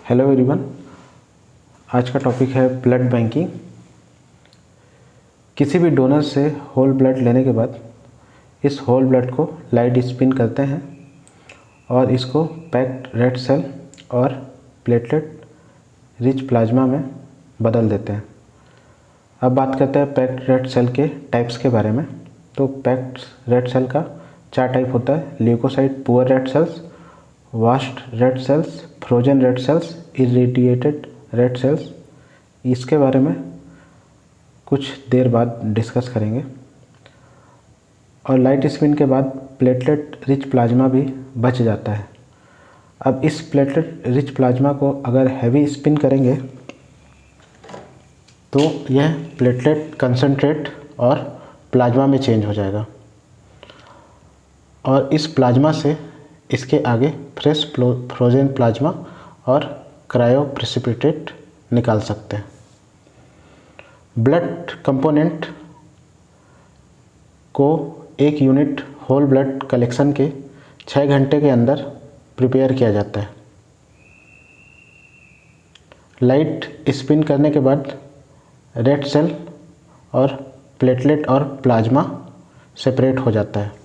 Hello everyone, आज का topic है ब्लड बैंकिंग। किसी भी डोनर से होल ब्लड लेने के बाद इस होल ब्लड को लाइट स्पिन करते हैं और इसको पैक्ड रेड सेल और प्लेटलेट रिच प्लाज्मा में बदल देते हैं। अब बात करते हैं पैक्ड रेड सेल के टाइप्स के बारे में। तो पैक्ड रेड सेल का 4 टाइप होता है: leucocyte poor red cells, washed red cells, frozen red cells, irradiated red cells. इसके बारे में कुछ देर बाद डिस्कस करेंगे। और लाइट स्पिन के बाद प्लेटलेट रिच प्लाज्मा भी बच जाता है। अब इस प्लेटलेट रिच प्लाज्मा को अगर हैवी स्पिन करेंगे तो यह प्लेटलेट कंसंट्रेट और प्लाज्मा में चेंज हो जाएगा और इस प्लाज्मा से इसके आगे फ्रेश फ्रोजन प्लाज्मा और क्रायो प्रेसिपिटेट निकाल सकते हैं। ब्लड कंपोनेंट को 1 यूनिट होल ब्लड कलेक्शन के 6 घंटे के अंदर प्रिपेयर किया जाता है। लाइट स्पिन करने के बाद रेड सेल और प्लेटलेट और प्लाज्मा सेपरेट हो जाता है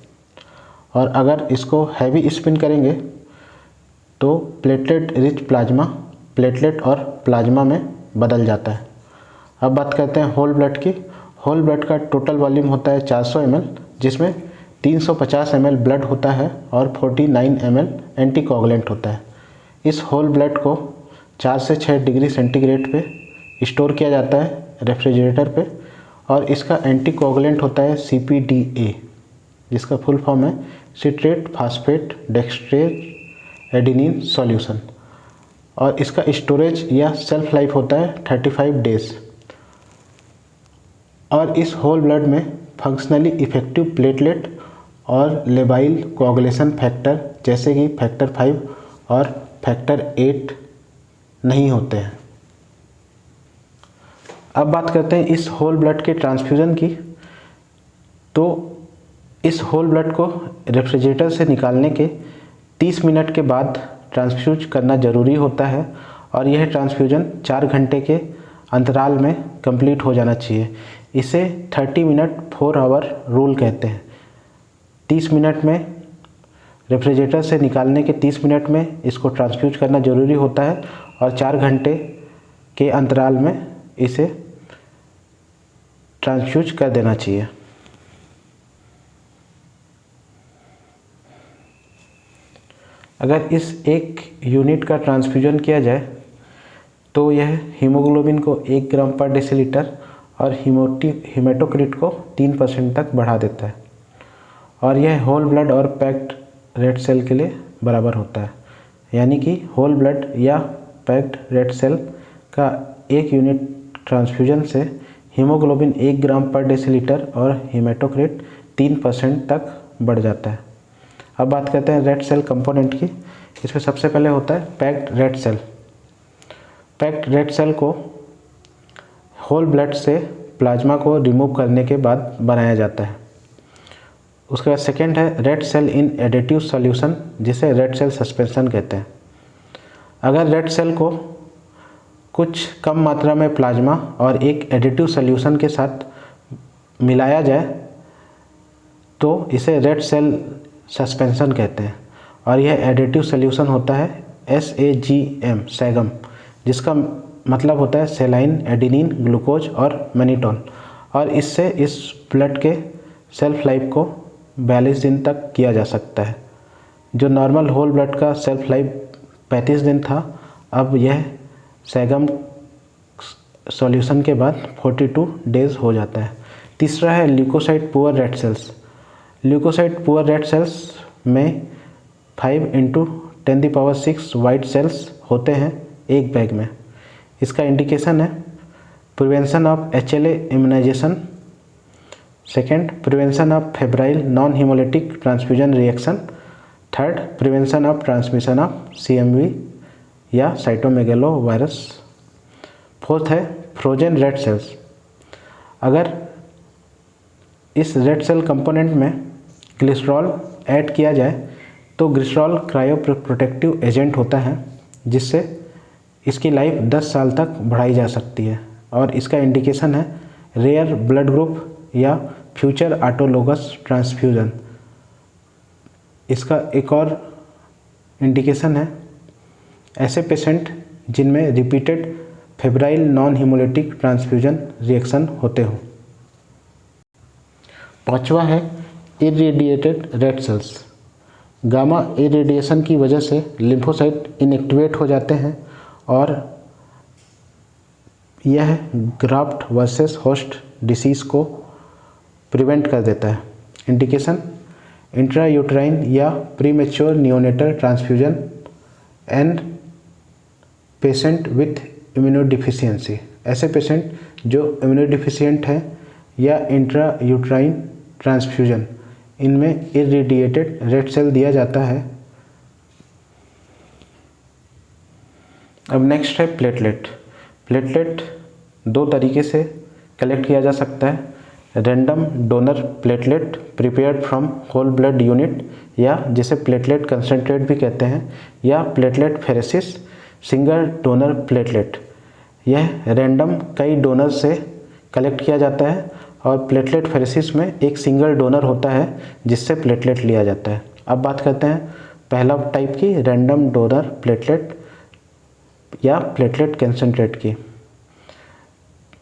और अगर इसको हैवी स्पिन करेंगे तो प्लेटलेट रिच प्लाज्मा प्लेटलेट और प्लाज्मा में बदल जाता है। अब बात करते हैं होल ब्लड की। होल ब्लड का टोटल वॉल्यूम होता है 400 ml, जिसमें 350 ml ब्लड होता है और 49 ml एंटीकोगुलेंट होता है। इस होल ब्लड को 4 से 6 डिग्री सेंटीग्रेड पे स्टोर किया जाता है रेफ्रिजरेटर पे और इसका एंटीकोगुलेंट होता है CPDA, जिसका फुल फॉर्म है सिट्रेट फास्फेट डेक्सट्रेज एडेनिन सॉल्यूशन। और इसका स्टोरेज या सेल्फ लाइफ होता है 35 डेज। और इस होल ब्लड में फंक्शनली इफेक्टिव प्लेटलेट और लेबाइल कोआगुलेशन फैक्टर जैसे कि फैक्टर 5 और फैक्टर 8 नहीं होते हैं। अब बात करते हैं इस होल ब्लड के ट्रांसफ्यूज़न की। तो इस होल ब्लड को रेफ्रिजरेटर से निकालने के 30 मिनट के बाद ट्रांसफ्यूज करना ज़रूरी होता है और यह ट्रांसफ्यूजन 4 घंटे के अंतराल में कंप्लीट हो जाना चाहिए। इसे 30 मिनट 4 आवर रूल कहते हैं। 30 मिनट में रेफ्रिजरेटर से निकालने के 30 मिनट में इसको ट्रांसफ्यूज करना ज़रूरी होता है और 4 घंटे के अंतराल में इसे ट्रांसफ्यूज कर देना चाहिए। अगर इस 1 यूनिट का ट्रांसफ्यूजन किया जाए तो यह हीमोग्लोबिन को 1 ग्राम पर डेसीलीटर और हीमेटोक्रिट को 3% तक बढ़ा देता है और यह होल ब्लड और पैक्ड रेड सेल के लिए बराबर होता है। यानी कि होल ब्लड या पैक्ड रेड सेल का 1 यूनिट ट्रांसफ्यूजन से हीमोग्लोबिन 1 ग्राम पर डेसीलीटर और हीमेटोक्रिट 3% तक बढ़ जाता है। अब बात करते हैं रेड सेल कंपोनेंट की। इसमें सबसे पहले होता है packed red cell. Packed red cell को होल ब्लड से प्लाज्मा को रिमूव करने के बाद बनाया जाता है। उसके बाद सेकेंड है रेड सेल इन एडिटिव सॉल्यूशन, जिसे रेड सेल सस्पेंशन कहते हैं। अगर रेड सेल को कुछ कम मात्रा में प्लाज्मा और एक एडिटिव सॉल्यूशन के साथ मिलाया जाए तो इसे रेड सेल सस्पेंशन कहते हैं और यह एडिटिव सॉल्यूशन होता है SAGM सैगम, जिसका मतलब होता है सेलाइन, एडेनिन, ग्लूकोज और मैनिटोन। और इससे इस ब्लड के सेल्फ लाइफ को 42 दिन तक किया जा सकता है। जो नॉर्मल होल ब्लड का सेल्फ लाइफ 35 दिन था, अब यह सैगम सॉल्यूशन के बाद 42 डेज हो जाता है। तीसरा है leucocyte poor red cells. Leukocyte poor red cells में 5 × 10⁻⁶ वाइट सेल्स होते हैं एक बैग में। इसका इंडिकेशन है prevention of HLA immunisation, second prevention of febrile non haemolytic transfusion reaction, third prevention of transmission of CMV या साइटोमेगेलो वायरस, फोर्थ है frozen red cells. अगर इस रेड सेल कंपोनेंट में ग्लिसरॉल ऐड किया जाए तो ग्लिसरॉल क्रायो प्रोटेक्टिव एजेंट होता है, जिससे इसकी लाइफ 10 साल तक बढ़ाई जा सकती है। और इसका इंडिकेशन है रेयर ब्लड ग्रुप या फ्यूचर ऑटोलोगस ट्रांसफ्यूजन। इसका एक और इंडिकेशन है ऐसे पेशेंट जिनमें repeated febrile non haemolytic transfusion reaction होते हों। पांचवा है irradiated red cells. Gamma irradiation की वजह से लिम्फोसाइट इनएक्टिवेट हो जाते हैं और यह ग्राफ्ट वर्सेस होस्ट डिसीज़ को प्रिवेंट कर देता है। इंडिकेशन इंट्रायूट्राइन या premature neonatal transfusion and patient with immunodeficiency. ऐसे पेशेंट जो इम्यूनोडिफिशियंट हैं या इंट्रायूट्राइन ट्रांसफ्यूजन, इनमें इरेडिएटेड रेड सेल दिया जाता है। अब नेक्स्ट है प्लेटलेट। प्लेटलेट दो तरीके से कलेक्ट किया जा सकता है, random donor platelet prepared from whole blood unit, या जिसे प्लेटलेट कंसनट्रेट भी कहते हैं, या platelet pheresis single donor platelet. यह रैंडम कई डोनर से कलेक्ट किया जाता है और प्लेटलेट फेरेसिस में एक सिंगल डोनर होता है जिससे प्लेटलेट लिया जाता है। अब बात करते हैं पहला टाइप की, रैंडम डोनर प्लेटलेट या प्लेटलेट कंसनट्रेट की।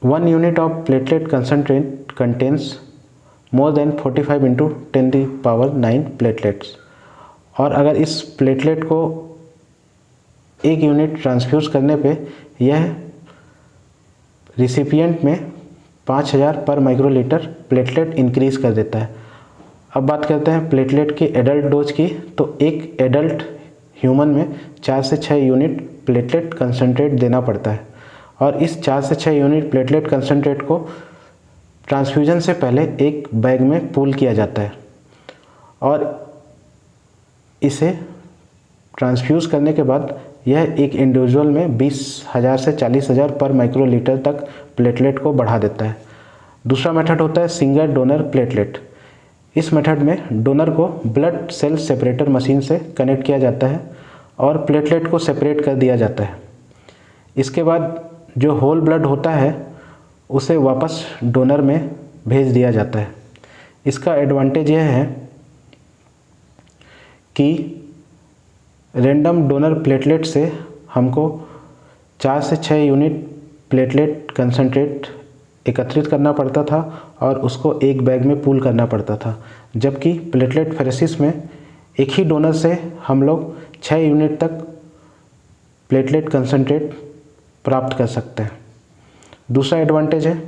1 unit of platelet concentrate contains more than 45 × 10⁹ platelets. और अगर इस प्लेटलेट को 1 यूनिट ट्रांसफ्यूज़ करने पे यह रिसिपिएंट में 5000 पर माइक्रोलीटर प्लेटलेट इंक्रीज़ कर देता है। अब बात करते हैं प्लेटलेट की एडल्ट डोज की, तो एक एडल्ट ह्यूमन में 4 से 6 यूनिट प्लेटलेट कंसनट्रेट देना पड़ता है और इस 4 से 6 यूनिट प्लेटलेट कंसनट्रेट को ट्रांसफ्यूजन से पहले एक बैग में पूल किया जाता है और इसे ट्रांसफ्यूज़ करने के बाद यह एक इंडिविजुअल में 20,000 से 40,000 पर माइक्रोलीटर तक प्लेटलेट को बढ़ा देता है। दूसरा मेथड होता है सिंगल डोनर प्लेटलेट। इस मेथड में डोनर को ब्लड सेल सेपरेटर मशीन से कनेक्ट किया जाता है और प्लेटलेट को सेपरेट कर दिया जाता है। इसके बाद जो होल ब्लड होता है उसे वापस डोनर में भेज दिया जाता है। इसका एडवांटेज यह है कि रैंडम डोनर प्लेटलेट से हमको 4 से 6 यूनिट प्लेटलेट कंसनट्रेट एकत्रित करना पड़ता था और उसको एक बैग में पूल करना पड़ता था, जबकि प्लेटलेट फेरेसिस में एक ही डोनर से हम लोग 6 यूनिट तक प्लेटलेट कंसनट्रेट प्राप्त कर सकते हैं। दूसरा एडवांटेज है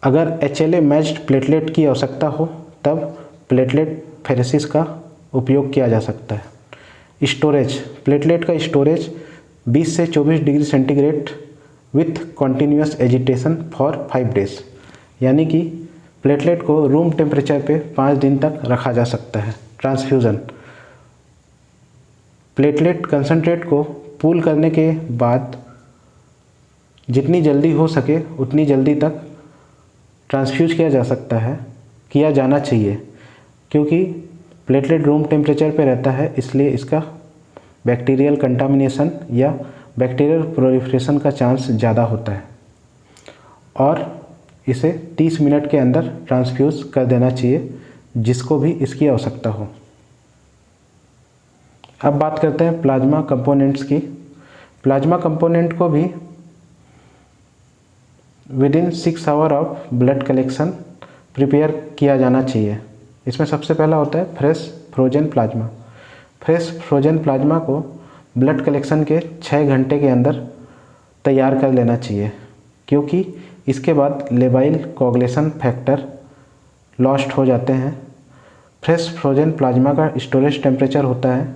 अगर HLA मैच्ड प्लेटलेट की आवश्यकता हो तब प्लेटलेट फेरेसिस का उपयोग किया जा सकता है। स्टोरेज, प्लेटलेट का स्टोरेज 20 से 24 degree centigrade with continuous agitation for 5 days, यानी कि प्लेटलेट को रूम टेम्परेचर पे 5 दिन तक रखा जा सकता है। ट्रांसफ्यूज़न, प्लेटलेट कंसनट्रेट को पूल करने के बाद जितनी जल्दी हो सके उतनी जल्दी तक ट्रांसफ्यूज किया जा सकता है, किया जाना चाहिए, क्योंकि प्लेटलेट रूम टेम्परेचर पे रहता है, इसलिए इसका बैक्टीरियल कंटामिनेशन या बैक्टीरियल प्रोलिफरेशन का चांस ज़्यादा होता है और इसे 30 मिनट के अंदर ट्रांसफ्यूज़ कर देना चाहिए जिसको भी इसकी आवश्यकता हो। अब बात करते हैं प्लाज्मा कंपोनेंट्स की। प्लाज्मा कंपोनेंट को भी within 6 hour of blood collection prepare किया जाना चाहिए। इसमें सबसे पहला होता है fresh frozen plasma. Fresh frozen plasma को ब्लड कलेक्शन के 6 घंटे के अंदर तैयार कर लेना चाहिए, क्योंकि इसके बाद लेबाइल कोगुलेशन फैक्टर लॉस्ट हो जाते हैं। फ्रेश फ्रोजन प्लाज्मा का स्टोरेज टेम्परेचर होता है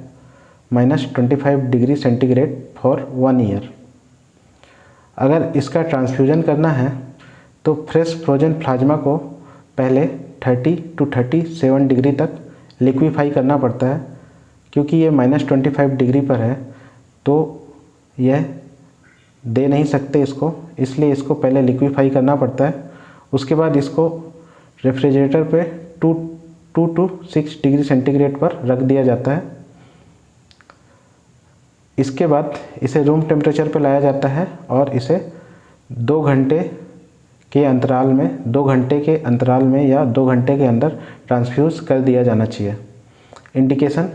-25 डिग्री सेंटीग्रेड फॉर 1 ईयर। अगर इसका ट्रांसफ्यूजन करना है तो फ्रेश फ्रोजन प्लाज्मा को पहले 30 to 37 डिग्री तक लिक्विफाई करना पड़ता है, क्योंकि ये -25 डिग्री पर है तो यह दे नहीं सकते इसको, इसलिए इसको पहले लिक्विफाई करना पड़ता है। उसके बाद इसको रेफ्रिजरेटर पे 2 to 6 डिग्री सेंटीग्रेड पर रख दिया जाता है। इसके बाद इसे रूम टेम्परेचर पे लाया जाता है और इसे 2 घंटे के अंतराल में या 2 घंटे के अंदर ट्रांसफ्यूज़ कर दिया जाना चाहिए। Indication,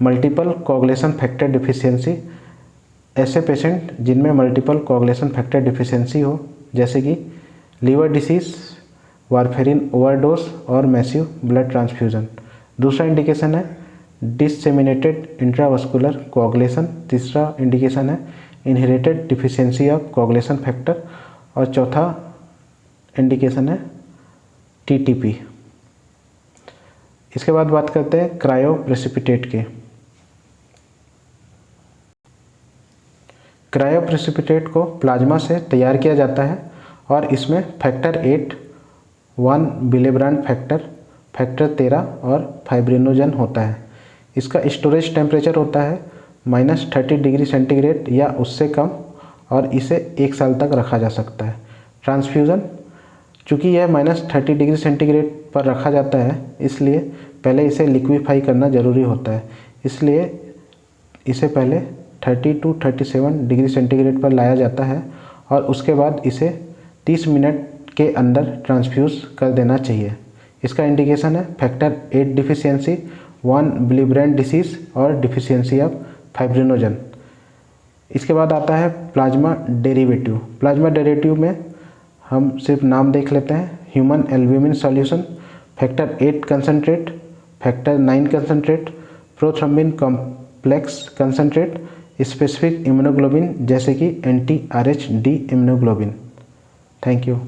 multiple coagulation factor deficiency, ऐसे पेशेंट जिनमें मल्टीपल कोआगुलेशन फैक्टर डिफिशियंसी हो, जैसे कि लीवर डिसीज़, वारफेरिन ओवरडोज और मैसिव ब्लड ट्रांसफ्यूजन। दूसरा इंडिकेशन है डिससेमिनेटेड इंट्रावस्कुलर कोआगुलेशन। तीसरा इंडिकेशन है inherited deficiency of coagulation factor. और चौथा इंडिकेशन है टीटीपी। इसके बाद बात करते हैं क्रायो प्रेसिपिटेट के। क्रायो प्रेसिपिटेट को प्लाज्मा से तैयार किया जाता है और इसमें फैक्टर 8, 1 विलेब्रांड फैक्टर, फैक्टर 13 और फाइब्रिनोजन होता है। इसका स्टोरेज टेम्परेचर होता है -30 डिग्री सेंटीग्रेड या उससे कम और इसे 1 साल तक रखा जा सकता है। ट्रांसफ्यूज़न, चूँकि यह -30 डिग्री सेंटीग्रेड पर रखा जाता है इसलिए पहले इसे लिक्विफाई करना ज़रूरी होता है, इसलिए इसे पहले 30 to 37 डिग्री सेंटीग्रेड पर लाया जाता है और उसके बाद इसे 30 मिनट के अंदर ट्रांसफ्यूज़ कर देना चाहिए। इसका इंडिकेशन है फैक्टर 8 डिफिशियंसी, 1 विलेब्रांड डिसीज़ और डिफिशियंसी ऑफ फाइब्रिनोजन। इसके बाद आता है प्लाज्मा डेरिवेटिव। प्लाज्मा डेरिवेटिव में हम सिर्फ नाम देख लेते हैं। Human albumin solution, factor 8 concentrate, factor 9 concentrate, prothrombin complex concentrate, specific immunoglobulin जैसे कि anti-RH-D इम्यूनोग्लोबिन। Thank you.